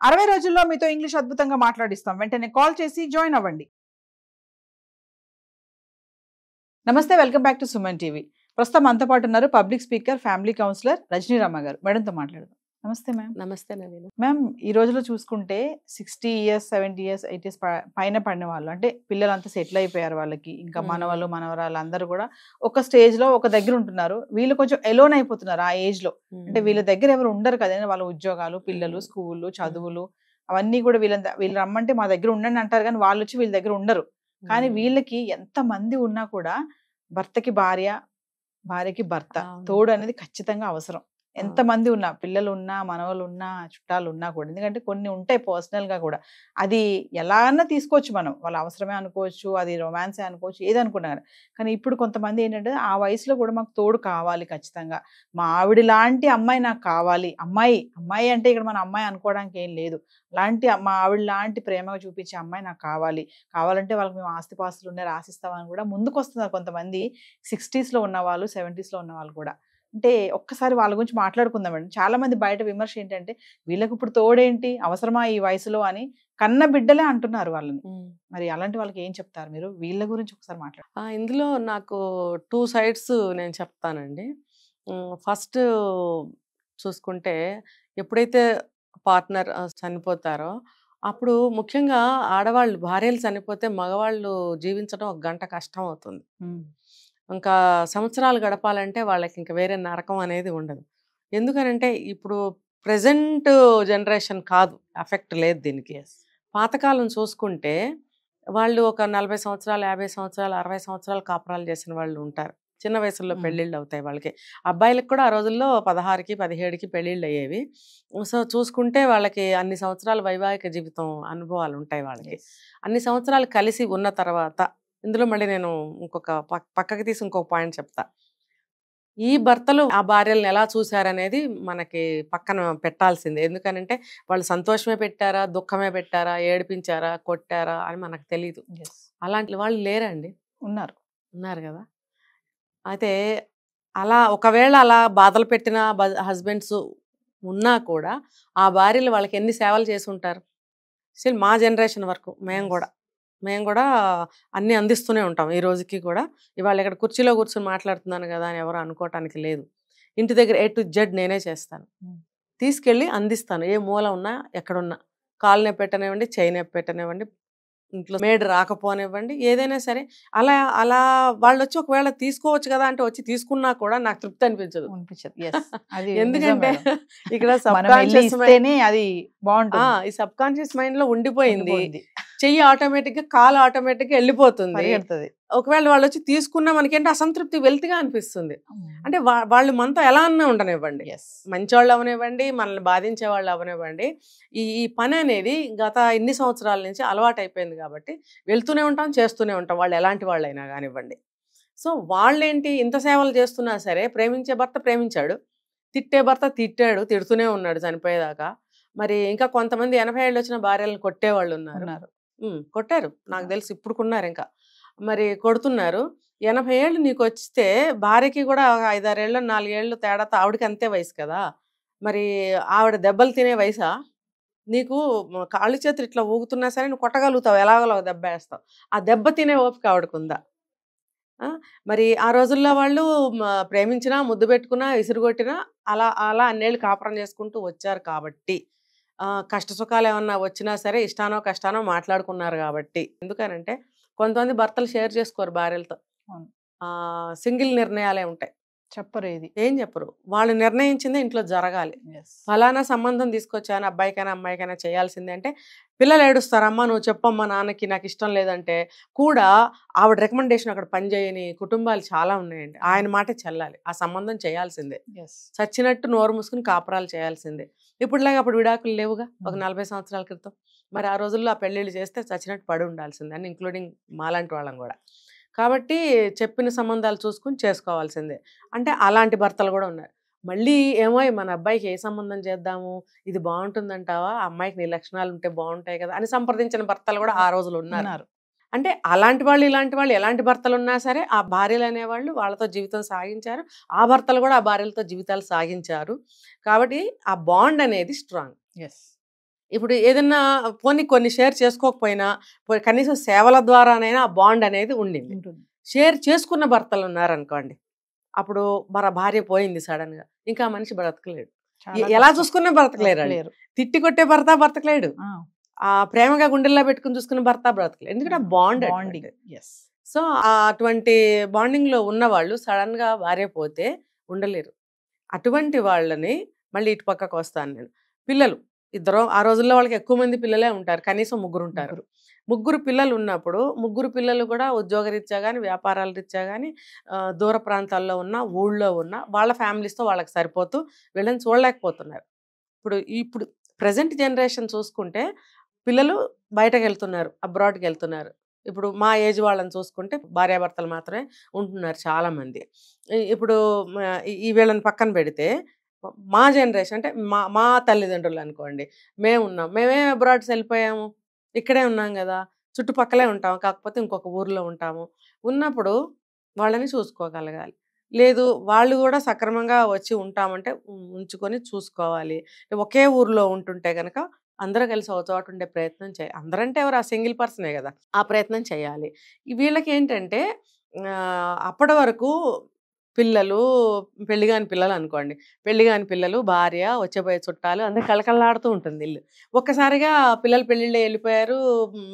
60 రోజుల్లో మీతో ఇంగ్లీష్ అద్భుతంగా మాట్లాడిస్తాం. వెంటనే కాల్ చేసి జాయిన్ అవ్వండి. నమస్తే, welcome back to Suman TV. ప్రస్తుతం మనతో పాటు ఉన్నారు పబ్లిక్ స్పీకర్, ఫ్యామిలీ కౌన్సిలర్ రజనీరామ గారు. మేడంతో మాట్లాడదాం. నమస్తే మ్యామ్. నమస్తే నవీన. మ్యామ్, ఈ రోజులో చూసుకుంటే 60 ఇయర్స్ 70 ఇయర్స్ 80 ఇయర్స్ పైన పడిన వాళ్ళు, అంటే పిల్లలంతా సెటిల్ అయిపోయారు, వాళ్ళకి ఇంకా మనవాళ్ళు మనవరాలు అందరూ కూడా ఒక స్టేజ్ లో ఒక దగ్గర ఉంటున్నారు. వీళ్ళు కొంచెం ఎలోన్ అయిపోతున్నారు ఆ ఏజ్ లో. అంటే వీళ్ళ దగ్గర ఎవరు ఉండరు కదా, వాళ్ళ ఉద్యోగాలు, పిల్లలు, స్కూళ్ళు, చదువులు అవన్నీ కూడా వీళ్ళు రమ్మంటే మా దగ్గర ఉండండి అంటారు, కానీ వాళ్ళు వచ్చి వీళ్ళ దగ్గర ఉండరు. కానీ వీళ్ళకి ఎంత మంది ఉన్నా కూడా భర్తకి భార్య, భార్యకి భర్త తోడు అనేది ఖచ్చితంగా అవసరం. ఎంత మంది ఉన్నా, పిల్లలు ఉన్నా, మనవలు ఉన్నా, చుట్టాలు ఉన్నా కూడా. ఎందుకంటే కొన్ని ఉంటాయి పర్సనల్ గా కూడా, అది ఎలా అన్నా తీసుకోవచ్చు మనం, వాళ్ళ అవసరమే అనుకోవచ్చు, అది రొమాన్సే అనుకోవచ్చు, ఏది అనుకున్నా. కానీ ఇప్పుడు కొంతమంది ఏంటంటే ఆ వయసులో కూడా మాకు తోడు కావాలి ఖచ్చితంగా, మా ఆవిడ లాంటి అమ్మాయి నాకు కావాలి. అమ్మాయి అంటే ఇక్కడ మన అమ్మాయి అనుకోవడానికి ఏం లేదు, మా ఆవిడ లాంటి ప్రేమగా చూపించే అమ్మాయి నాకు కావాలంటే వాళ్ళకి మేము ఆస్తిపాస్తులు ఉన్నాయి రాసిస్తామని కూడా ముందుకు వస్తున్నారు కొంతమంది. 60s లో ఉన్న వాళ్ళు, 70s లో ఉన్న వాళ్ళు కూడా. అంటే ఒక్కసారి వాళ్ళ గురించి మాట్లాడుకుందామండి. చాలా మంది బయట విమర్శ ఏంటంటే వీళ్ళకి ఇప్పుడు తోడేంటి, అవసరమా ఈ వయసులో అని కన్న బిడ్డలే అంటున్నారు వాళ్ళని. మరి అలాంటి వాళ్ళకి ఏం చెప్తారు మీరు? వీళ్ళ గురించి ఒకసారి మాట్లాడు. ఇందులో నాకు 2 సైడ్స్ నేను చెప్తానండి. ఫస్ట్ చూసుకుంటే, ఎప్పుడైతే పార్ట్నర్ చనిపోతారో అప్పుడు ముఖ్యంగా ఆడవాళ్ళు, భార్యలు చనిపోతే మగవాళ్ళు జీవించడం 1 గంట కష్టం అవుతుంది. ఇంకా సంవత్సరాలు గడపాలంటే వాళ్ళకి ఇంకా వేరే నరకం అనేది ఉండదు. ఎందుకనంటే ఇప్పుడు ప్రెజెంట్ జనరేషన్ కాదు, ఎఫెక్ట్ లేదు దీనికి. పాతకాలం చూసుకుంటే వాళ్ళు ఒక 40 సంవత్సరాలు, 50 సంవత్సరాలు, 60 సంవత్సరాలు కాపురాలు చేసిన వాళ్ళు ఉంటారు. చిన్న వయసులో పెళ్ళిళ్ళు అవుతాయి వాళ్ళకి. అబ్బాయిలకు కూడా ఆ రోజుల్లో 16కి 17కి పెళ్ళిళ్ళు అయ్యేవి. సో చూసుకుంటే వాళ్ళకి అన్ని సంవత్సరాల వైవాహిక జీవితం అనుభవాలు ఉంటాయి వాళ్ళకి. అన్ని సంవత్సరాలు కలిసి ఉన్న తర్వాత, ఇందులో మళ్ళీ నేను ఇంకొక పక్కకి తీసి ఇంకొక పాయింట్ చెప్తా. ఈ భర్తలు ఆ భార్యలను ఎలా చూశారనేది మనకి పక్కన పెట్టాల్సిందే. ఎందుకనంటే వాళ్ళు సంతోషమే పెట్టారా, దుఃఖమే పెట్టారా, ఏడిపించారా, కొట్టారా అని మనకు తెలియదు. అలాంటి వాళ్ళు లేరండి, ఉన్నారు కదా. అయితే ఒకవేళ అలా బాధలు పెట్టిన హస్బెండ్స్ ఉన్నా కూడా ఆ భార్యలు వాళ్ళకి ఎన్ని సేవలు చేసి ఉంటారు. స్టిల్ మా జనరేషన్ వరకు మేము కూడా అన్నీ అందిస్తూనే ఉంటాం ఈ రోజుకి కూడా. ఇవాళ ఇక్కడ కుర్చీలో కూర్చొని మాట్లాడుతున్నాను కదా అని ఎవరు అనుకోవటానికి లేదు. ఇంటి దగ్గర A to Z నేనే చేస్తాను, తీసుకెళ్ళి అందిస్తాను. ఏ మూల ఉన్నా, ఎక్కడున్నా, కాలు నొప్పి పెట్టనివ్వండి, చేయి నొప్పి పెట్టనివ్వండి, ఇంట్లో మేడ్ రాకపోనివ్వండి, ఏదైనా సరే. అలా వాళ్ళు వచ్చి ఒకవేళ తీసుకోవచ్చు కదా అంటే వచ్చి తీసుకున్నా కూడా నాకు తృప్తి అనిపించదు. ఎందుకంటే ఇక్కడ ఈ సబ్ కాన్షియస్ మైండ్ లో ఉండిపోయింది. చెయ్యి ఆటోమేటిక్ గా, కాలు ఆటోమేటిక్ గా వెళ్ళిపోతుంది. ఒకవేళ వాళ్ళు వచ్చి తీసుకున్నా మనకేంటి అసంతృప్తి, వెల్తిగా అనిపిస్తుంది. అంటే వాళ్ళు మనతో ఎలా అన్నా ఉండనివ్వండి, మంచివాళ్ళు అవనివ్వండి, మనల్ని బాధించే వాళ్ళు అవనివ్వండి, ఈ పని అనేది గత ఇన్ని సంవత్సరాల నుంచి అలవాటు అయిపోయింది కాబట్టి వెళ్తూనే ఉంటాం, చేస్తూనే ఉంటాం, వాళ్ళు ఎలాంటి వాళ్ళైనా కానివ్వండి. సో వాళ్ళేంటి ఇంత సేవలు చేస్తున్నా సరే, ప్రేమించే భర్త ప్రేమించాడు, తిట్టే భర్త తిట్టాడు, తిడుతూనే ఉన్నాడు చనిపోయేదాకా. మరి ఇంకా కొంతమంది 80 ఏళ్ళు వచ్చిన భార్యలను కొట్టేవాళ్ళు ఉన్నారు. కొట్టారు, నాకు తెలిసి ఇప్పుడుకున్నారు, ఇంకా మరి కొడుతున్నారు. 80 ఏళ్ళు నీకు వస్తే భార్యకి కూడా 5-6 ఏళ్ళు 4 ఏళ్ళు తేడాతో ఆవిడకి అంతే వయసు కదా. మరి ఆవిడ దెబ్బలు తినే వయసా? నీకు కాళ్ళు చేతులు ఇట్లా ఊగుతున్నా సరే నువ్వు కొట్టగలుగుతావు, ఎలాగో దెబ్బ వేస్తావు. ఆ దెబ్బ తినే ఓపిక ఆవిడకు ఉందా? మరి ఆ రోజుల్లో వాళ్ళు ప్రేమించినా, ముద్దు పెట్టుకున్నా, విసురుగొట్టినా అలా అన్నేళ్ళు కాపురం చేసుకుంటూ వచ్చారు కాబట్టి, కష్ట సుఖాలు ఏమన్నా వచ్చినా సరే ఇష్టానో కష్టానో మాట్లాడుకున్నారు కాబట్టి. ఎందుకనంటే కొంతమంది భర్తలు షేర్ చేసుకోరు భార్యలతో, సింగిల్ నిర్ణయాలే ఉంటాయి, ఏం చెప్పరు. వాళ్ళు నిర్ణయించిందే ఇంట్లో జరగాలి. ఫలానా సంబంధం తీసుకొచ్చాను, అబ్బాయికైనా అమ్మాయికైనా చేయాల్సిందే అంటే పిల్లలు ఏడుస్తారమ్మా, నువ్వు చెప్పమ్మా నాన్నకి, నాకు ఇష్టం లేదంటే కూడా ఆవిడ రికమెండేషన్ అక్కడ పనిచేయని కుటుంబాలు చాలా ఉన్నాయండి. ఆయన మాటే చెల్లాలి, ఆ సంబంధం చేయాల్సిందే, చచ్చినట్టు నోరు మూసుకుని కాపురాలు చేయాల్సిందే. ఇప్పుడులాగా అప్పుడు విడాకులు లేవుగా, ఒక 40 సంవత్సరాల క్రితం. మరి ఆ రోజుల్లో ఆ పెళ్ళిళ్ళు చేస్తే చచ్చినట్టు పడి ఉండాల్సిందే అని, ఇంక్లూడింగ్ మాలాంటి వాళ్ళం కూడా. కాబట్టి చెప్పిన సంబంధాలు చూసుకుని చేసుకోవాల్సిందే. అంటే అలాంటి భర్తలు కూడా ఉన్నారు. మళ్ళీ ఏమో మన అబ్బాయికి ఏ సంబంధం చేద్దాము, ఇది బాగుంటుందంటావా, అమ్మాయికి నీ లక్షణాలు ఉంటే బాగుంటాయి కదా అని సంప్రదించిన భర్తలు కూడా ఆ రోజులు ఉన్నారు. అంటే అలాంటి వాళ్ళు, ఇలాంటి వాళ్ళు, ఎలాంటి భర్తలు ఉన్నా సరే ఆ భార్యలు అనేవాళ్ళు వాళ్ళతో జీవితం సాగించారు, ఆ భర్తలు కూడా ఆ భార్యలతో జీవితాలు సాగించారు. కాబట్టి ఆ బాండ్ అనేది స్ట్రాంగ్. ఇప్పుడు ఏదన్నా కొన్ని షేర్ చేసుకోకపోయినా కనీసం సేవల ద్వారానైనా ఆ బాండ్ అనేది ఉండింది. షేర్ చేసుకున్న భర్తలు ఉన్నారనుకోండి, అప్పుడు మన భార్య పోయింది సడన్ గా, ఇంకా మనిషి బ్రతకలేడు. ఎలా చూసుకున్నా బ్రతకలేరు. తిట్టి కొట్టే భర్త బ్రతకలేడు, ఆ ప్రేమగా గుండెల్లో పెట్టుకుని చూసుకున్న భర్త బ్రతకలేడు. ఎందుకంటే ఆ బాండ్. సో అటువంటి బాండింగ్ లో ఉన్న వాళ్ళు సడన్ గా భార్య పోతే ఉండలేరు. అటువంటి వాళ్ళని మళ్ళీ ఇటు పక్కకు వస్తాను నేను. పిల్లలు ఇద్దరు, ఆ రోజుల్లో వాళ్ళకి ఎక్కువ మంది పిల్లలే ఉంటారు, కనీసం 3 ఉంటారు. 3 పిల్లలు ఉన్నప్పుడు 3 పిల్లలు కూడా ఉద్యోగరీత్యా కానీ వ్యాపారాల రీత్యా కానీ దూర ప్రాంతాల్లో ఉన్న, ఊళ్ళో ఉన్న వాళ్ళ ఫ్యామిలీస్తో వాళ్ళకి సరిపోతూ వీళ్ళని చూడలేకపోతున్నారు. ఇప్పుడు ప్రజెంట్ జనరేషన్ చూసుకుంటే పిల్లలు బయటకు వెళ్తున్నారు, అబ్రాడ్కి వెళ్తున్నారు. ఇప్పుడు మా ఏజ్ వాళ్ళని చూసుకుంటే భార్యాభర్తలు మాత్రమే ఉంటున్నారు చాలామంది. ఇప్పుడు ఈ వీళ్ళని పక్కన పెడితే మా జనరేషన్ అంటే మా తల్లిదండ్రులు అనుకోండి, మేమే అబ్రాడ్స్ వెళ్ళిపోయాము, ఇక్కడే ఉన్నాం కదా, చుట్టుపక్కలే ఉంటాము, కాకపోతే ఇంకొక ఊర్లో ఉంటాము. ఉన్నప్పుడు వాళ్ళని చూసుకోగలగాలి. లేదు వాళ్ళు కూడా సక్రమంగా వచ్చి ఉంటామంటే ఉంచుకొని చూసుకోవాలి. ఒకే ఊర్లో ఉంటుంటే కనుక అందరూ కలిసి ఒక చోట ఉండే ప్రయత్నం చేయాలి. అందరంటే ఎవరు, ఆ సింగిల్ పర్సనే కదా, ఆ ప్రయత్నం చేయాలి. వీళ్ళకి ఏంటంటే అప్పటి వరకు పిల్లలు, పెళ్లిగాని పిల్లలు అనుకోండి, పెళ్లిగాని పిల్లలు, భార్య, వచ్చేపోయే చుట్టాలు, అందరూ కళకళలాడుతూ ఉంటుంది ఇల్లు. ఒక్కసారిగా పిల్లలు పెళ్ళిళ్ళు వెళ్ళిపోయారు,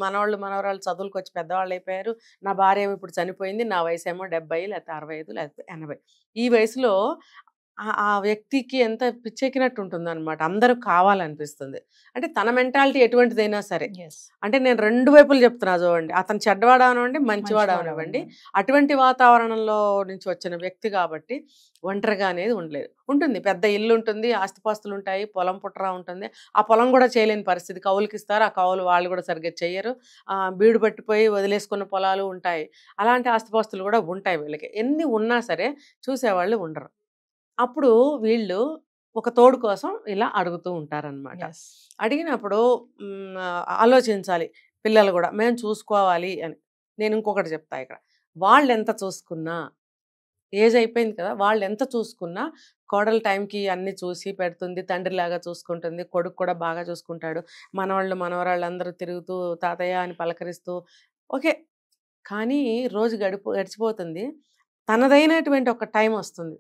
మనవాళ్ళు మనవరాళ్ళు చదువులకు వచ్చి పెద్దవాళ్ళు అయిపోయారు, నా భార్య ఏమో ఇప్పుడు చనిపోయింది, నా వయసు ఏమో 70 లేకపోతే 65 లేకపోతే 80. ఈ వయసులో ఆ వ్యక్తికి ఎంత పిచ్చెక్కినట్టు ఉంటుందన్నమాట. అందరూ కావాలనిపిస్తుంది. అంటే తన మెంటాలిటీ ఎటువంటిదైనా సరే, అంటే నేను 2 వైపులు చెప్తున్నా చూడండి, అతను చెడ్డవాడు అవనివ్వండి, మంచివాడు అవనివ్వండి, అటువంటి వాతావరణంలో నుంచి వచ్చిన వ్యక్తి కాబట్టి ఒంటరిగా అనేది ఉంటుంది. పెద్ద ఇల్లు ఉంటుంది, ఆస్తిపాస్తులు ఉంటాయి, పొలం పుట్రా ఉంటుంది, ఆ పొలం కూడా చేయలేని పరిస్థితి, కౌలుకి ఇస్తారు, ఆ కౌలు వాళ్ళు కూడా సరిగ్గా చెయ్యరు, బీడు పట్టిపోయి వదిలేసుకున్న పొలాలు ఉంటాయి. అలాంటి ఆస్తిపాస్తులు కూడా ఉంటాయి వీళ్ళకి. ఎన్ని ఉన్నా సరే చూసేవాళ్ళు ఉండరు. అప్పుడు వీళ్ళు ఒక తోడు కోసం ఇలా అడుగుతూ ఉంటారనమాట. అడిగినప్పుడు ఆలోచించాలి పిల్లలు కూడా, మేము చూసుకోవాలి అని. నేను ఇంకొకటి చెప్తా ఇక్కడ, వాళ్ళు ఎంత చూసుకున్నా, ఏజ్ అయిపోయింది కదా, వాళ్ళు ఎంత చూసుకున్నా కోడలు టైంకి అన్ని చూసి పెడుతుంది, తండ్రిలాగా చూసుకుంటుంది, కొడుకు కూడా బాగా చూసుకుంటాడు, మనవాళ్ళు మనవరాళ్ళు అందరూ తిరుగుతూ తాతయ్య అని పలకరిస్తూ ఓకే. కానీ రోజు గడిచిపోతుంది, తనదైనటువంటి ఒక టైం వస్తుంది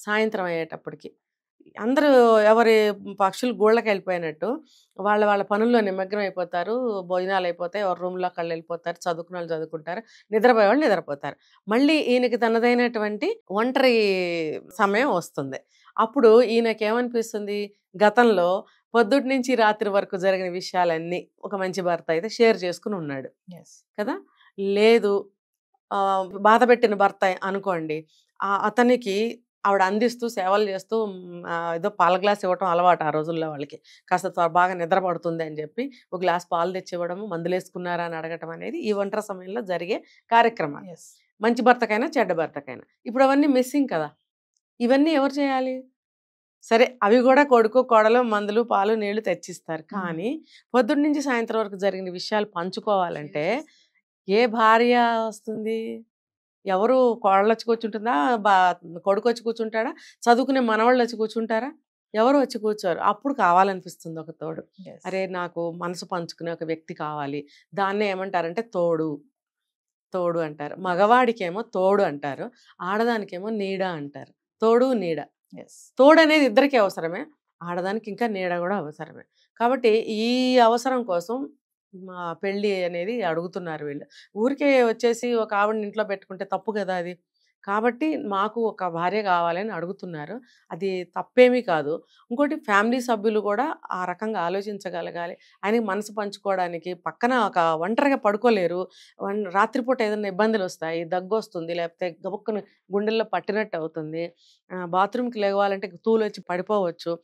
సాయంత్రం అయ్యేటప్పటికి. అందరూ ఎవరి పక్షులు గూళ్ళకి వెళ్ళిపోయినట్టు వాళ్ళ పనుల్లో నిమగ్నం అయిపోతారు, భోజనాలు అయిపోతాయి, ఎవరి రూమ్లోకి వాళ్ళు వెళ్ళిపోతారు, చదువుకున్న వాళ్ళు చదువుకుంటారు, నిద్రపోయే వాళ్ళు నిద్రపోతారు. మళ్ళీ ఈయనకి తనదైనటువంటి ఒంటరి సమయం వస్తుంది. అప్పుడు ఈయనకేమనిపిస్తుంది, గతంలో పొద్దుటి నుంచి రాత్రి వరకు జరిగిన విషయాలన్నీ ఒక మంచి భర్త అయితే షేర్ చేసుకుని ఉన్నాడు కదా, లేదు బాధ పెట్టిన భర్త అనుకోండి, అతనికి ఆవిడ అందిస్తూ సేవలు చేస్తూ ఏదో పాల గ్లాస్ ఇవ్వటం అలవాటు ఆ రోజుల్లో వాళ్ళకి, కాస్త బాగా నిద్ర పడుతుంది అని చెప్పి ఒక గ్లాస్ పాలు తెచ్చివ్వడము, మందులు వేసుకున్నారా అని అడగటం అనేది ఈ ఒంటరి సమయంలో జరిగే కార్యక్రమం. మంచి భర్తకైనా చెడ్డ భర్తకైనా. ఇప్పుడు అవన్నీ మిస్సింగ్ కదా, ఇవన్నీ ఎవరు చేయాలి? సరే అవి కూడా కొడుకు కోడలు మందులు పాలు నీళ్లు తెచ్చిస్తారు, కానీ పొద్దున్న నుంచి సాయంత్రం వరకు జరిగిన విషయాలు పంచుకోవాలంటే ఏ భార్య వస్తుంది? ఎవరు? కోడలు వచ్చి కూర్చుంటుందా, కొడుకు వచ్చి కూర్చుంటాడా, చదువుకునే మనవాళ్ళు వచ్చి కూర్చుంటారా? ఎవరు వచ్చి కూర్చోరు. అప్పుడు కావాలనిపిస్తుంది ఒక తోడు. అరే నాకు మనసు పంచుకునే ఒక వ్యక్తి కావాలి. దాన్నే ఏమంటారంటే తోడు అంటారు. మగవాడికేమో తోడు అంటారు, ఆడదానికేమో నీడ అంటారు. తోడు నీడ. తోడు అనేది ఇద్దరికీ అవసరమే, ఆడదానికి ఇంకా నీడ కూడా అవసరమే. కాబట్టి ఈ అవసరం కోసం పెళ్ళి అనేది అడుగుతున్నారు వీళ్ళు. ఊరికే వచ్చేసి ఒక ఆవిడని ఇంట్లో పెట్టుకుంటే తప్పు కదా అది. కాబట్టి మాకు ఒక భార్య కావాలని అడుగుతున్నారు, అది తప్పేమీ కాదు. ఇంకోటి ఫ్యామిలీ సభ్యులు కూడా ఆ రకంగా ఆలోచించగలగాలి. ఆయనకి మనసు పంచుకోవడానికి పక్కన ఒక ఒంటరిగా పడుకోలేరు, రాత్రిపూట ఏదైనా ఇబ్బందులు వస్తాయి, దగ్గు వస్తుంది, లేకపోతే గబుక్కుని గుండెల్లో పట్టినట్టు అవుతుంది, బాత్రూమ్కి లేవాలంటే తూలు వచ్చి పడిపోవచ్చు.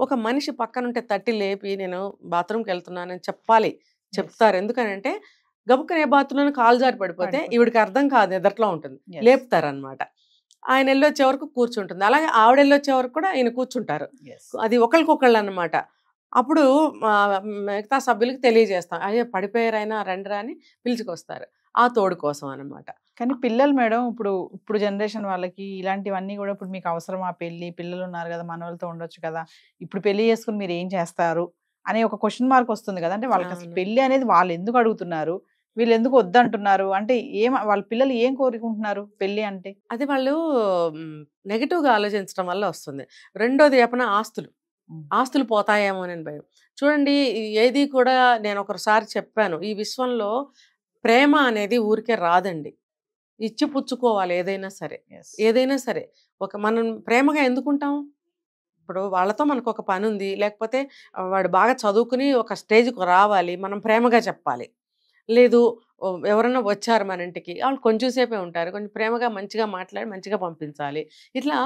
ఒక మనిషి పక్కనుంటే తట్టి లేపి నేను బాత్రూమ్కి వెళ్తున్నానని చెప్తారు. ఎందుకనంటే గబుక్కనే బాత్రూంలో కాలు జారి పడిపోతే ఈవిడికి అర్థం కాదు, ఎదట్లో ఉంటుంది, లేపుతారనమాట. ఆయన వెళ్ళొచ్చే వరకు కూర్చుంటుంది, అలాగే ఆవిడ వెళ్ళొచ్చే వరకు కూడా ఆయన కూర్చుంటారు. అది ఒకరికొకళ్ళు అనమాట. అప్పుడు మిగతా సభ్యులకి తెలియజేస్తాం, అయ్యో పడిపోయారు ఆయన రండిరా అని పిలుచుకొస్తారు, ఆ తోడు కోసం అనమాట. కానీ పిల్లలు మేడం, ఇప్పుడు జనరేషన్ వాళ్ళకి ఇలాంటివన్నీ కూడా, ఇప్పుడు మీకు అవసరం ఆ పెళ్ళి, పిల్లలు ఉన్నారు కదా, మనవాళ్ళతో ఉండొచ్చు కదా, ఇప్పుడు పెళ్లి చేసుకుని మీరు ఏం చేస్తారు అనే ఒక క్వశ్చన్ మార్క్ వస్తుంది కదా. అంటే వాళ్ళకి అసలు అవును. పెళ్లి అనేది వాళ్ళు ఎందుకు అడుగుతున్నారు, వీళ్ళు ఎందుకు వద్దంటున్నారు, అంటే వాళ్ళ పిల్లలు ఏం కోరుకుంటున్నారు పెళ్లి అంటే? అది వాళ్ళు నెగెటివ్గా ఆలోచించడం వల్ల వస్తుంది. రెండోది చెప్పిన ఆస్తులు. ఆస్తులు పోతాయేమో అని భయం. చూడండి, ఏది కూడా నేను ఒకసారి చెప్పాను, ఈ విశ్వంలో ప్రేమ అనేది ఊరికే రాదండి. ఇచ్చి పుచ్చుకోవాలి ఏదైనా సరే. ఏదైనా సరే మనం ప్రేమగా ఎందుకుంటాం? ఇప్పుడు వాళ్ళతో మనకు ఒక పని ఉంది, లేకపోతే వాడు బాగా చదువుకుని ఒక స్టేజ్కి రావాలి, మనం ప్రేమగా చెప్పాలి. లేదు ఎవరన్నా వచ్చారు మన ఇంటికి, వాళ్ళు కొంచెం సేపే ఉంటారు, కొంచెం ప్రేమగా మంచిగా మాట్లాడి మంచిగా పంపించాలి. ఇట్లా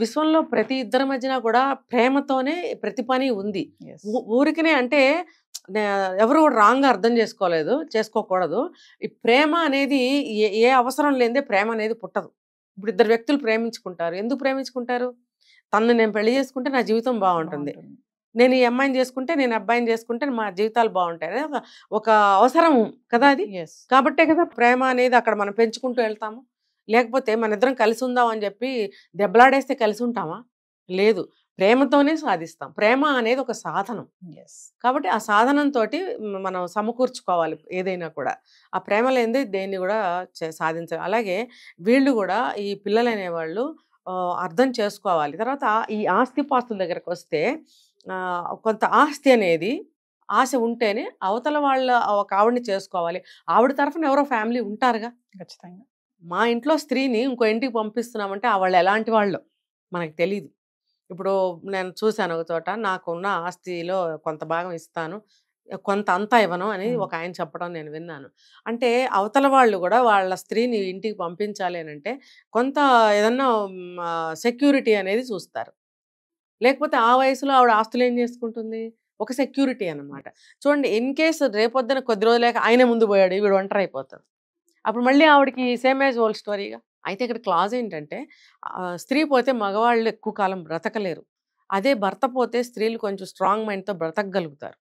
విశ్వంలో ప్రతి ఇద్దరి మధ్యన కూడా ప్రేమతోనే ప్రతి పని ఉంది. ఊరికనే అంటే ఎవరు కూడా రాంగ్గా అర్థం చేసుకోకూడదు. ఈ ప్రేమ అనేది ఏ అవసరం లేనిదే ప్రేమ అనేది పుట్టదు. ఇప్పుడు ఇద్దరు వ్యక్తులు ప్రేమించుకుంటారు, ఎందుకు ప్రేమించుకుంటారు? తనను నేను పెళ్లి చేసుకుంటే నా జీవితం బాగుంటుంది, నేను ఈ అమ్మాయిని చేసుకుంటే, నేను అబ్బాయిని చేసుకుంటే మా జీవితాలు బాగుంటాయి అనేది ఒక అవసరం కదా అది. కాబట్టే కదా ప్రేమ అనేది అక్కడ మనం పెంచుకుంటూ వెళ్తాము. లేకపోతే మన ఇద్దరం కలిసి ఉందాం అని చెప్పి దెబ్బలాడేస్తే కలిసి ఉంటామా? లేదు. ప్రేమతోనే సాధిస్తాం. ప్రేమ అనేది ఒక సాధనం. కాబట్టి ఆ సాధనంతో మనం సమకూర్చుకోవాలి ఏదైనా కూడా. ఆ ప్రేమ లేనిదే దేన్ని కూడా సాధించాలి. అలాగే వీళ్ళు కూడా ఈ పిల్లలు అనేవాళ్ళు అర్థం చేసుకోవాలి. తర్వాత ఈ ఆస్తిపాస్తుల దగ్గరకు వస్తే కొంత ఆస్తి అనేది ఆశ ఉంటేనే అవతల వాళ్ళ ఒక ఆవిడని చేసుకోవాలి. ఆవిడ తరఫున ఎవరో ఫ్యామిలీ ఉంటారుగా ఖచ్చితంగా. మా ఇంట్లో స్త్రీని ఇంకో ఇంటికి పంపిస్తున్నామంటే వాళ్ళు ఎలాంటి వాళ్ళు మనకు తెలీదు. ఇప్పుడు నేను చూశాను ఒక చోట, నాకున్న ఆస్తిలో కొంత భాగం ఇస్తాను, కొంత అంతా ఇవ్వను అని ఒక ఆయన చెప్పడం నేను విన్నాను. అంటే అవతల వాళ్ళు కూడా వాళ్ళ స్త్రీని ఇంటికి పంపించాలి అని అంటే కొంత ఏదన్నా సెక్యూరిటీ అనేది చూస్తారు. లేకపోతే ఆ వయసులో ఆవిడ ఆస్తులు ఏం చేసుకుంటుంది? ఒక సెక్యూరిటీ అన్నమాట. చూడండి, ఇన్ కేసు రేపొద్దున కొద్ది రోజులేక ఆయనే ముందు పోయాడు, వీడు ఒంటరి అయిపోతాడు. అప్పుడు మళ్ళీ ఆవిడకి సేమ్ ఏజ్ ఓల్డ్ స్టోరీగా. అయితే ఇక్కడ క్లాజ్ ఏంటంటే స్త్రీ పోతే మగవాళ్ళు ఎక్కువ కాలం బ్రతకలేరు. అదే భర్త పోతే స్త్రీలు కొంచెం స్ట్రాంగ్ మైండ్తో బ్రతకగలుగుతారు.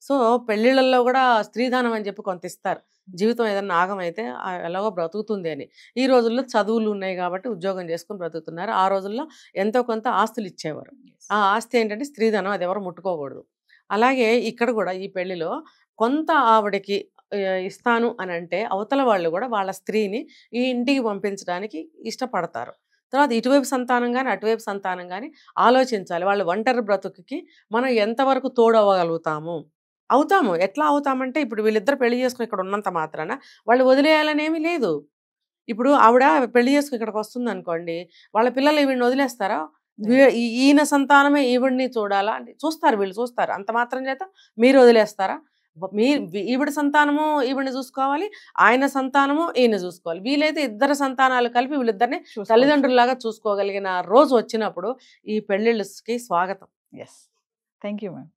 సో పెళ్ళిళ్ళల్లో కూడా స్త్రీధనం అని చెప్పి కొంత ఇస్తారు. జీవితం ఏదైనా ఆగమైతే ఎలాగో బ్రతుకుతుంది అని. ఈ రోజుల్లో చదువులు ఉన్నాయి కాబట్టి ఉద్యోగం చేసుకుని బ్రతుకుతున్నారు. ఆ రోజుల్లో ఎంతో కొంత ఆస్తులు ఇచ్చేవారు. ఆ ఆస్తి ఏంటంటే స్త్రీధనం, అది ఎవరు ముట్టుకోకూడదు. అలాగే ఇక్కడ కూడా ఈ పెళ్లిలో కొంత ఆవిడకి ఇస్తాను అని అంటే అవతల వాళ్ళు కూడా వాళ్ళ స్త్రీని ఈ ఇంటికి పంపించడానికి ఇష్టపడతారు. తర్వాత ఇటువైపు సంతానం కానీ అటువైపు సంతానం కానీ ఆలోచించాలి. వాళ్ళు ఒంటరి బ్రతుకుకి మనం ఎంతవరకు తోడవ్వగలుగుతాము. ఎట్లా అవుతామంటే ఇప్పుడు వీళ్ళిద్దరు పెళ్లి చేసుకుని ఇక్కడ ఉన్నంత మాత్రాన వాళ్ళు వదిలేయాలనేమీ లేదు. ఇప్పుడు ఆవిడ పెళ్లి చేసుకుని ఇక్కడికి వస్తుంది అనుకోండి, వాళ్ళ పిల్లలు ఈవిడిని వదిలేస్తారా? ఈయన సంతానమే ఈవిడిని చూడాలా అంటే చూస్తారు, వీళ్ళు చూస్తారు. అంత మాత్రం చేత మీరు వదిలేస్తారా? ఈవిడ సంతానము ఈవిడిని చూసుకోవాలి, ఆయన సంతానము ఈయన చూసుకోవాలి. వీలైతే ఇద్దరు సంతానాలు కలిపి వీళ్ళిద్దరిని తల్లిదండ్రుల్లాగా చూసుకోగలిగిన రోజు వచ్చినప్పుడు ఈ పెళ్లిళ్ళకి స్వాగతం. Thank you ma'am.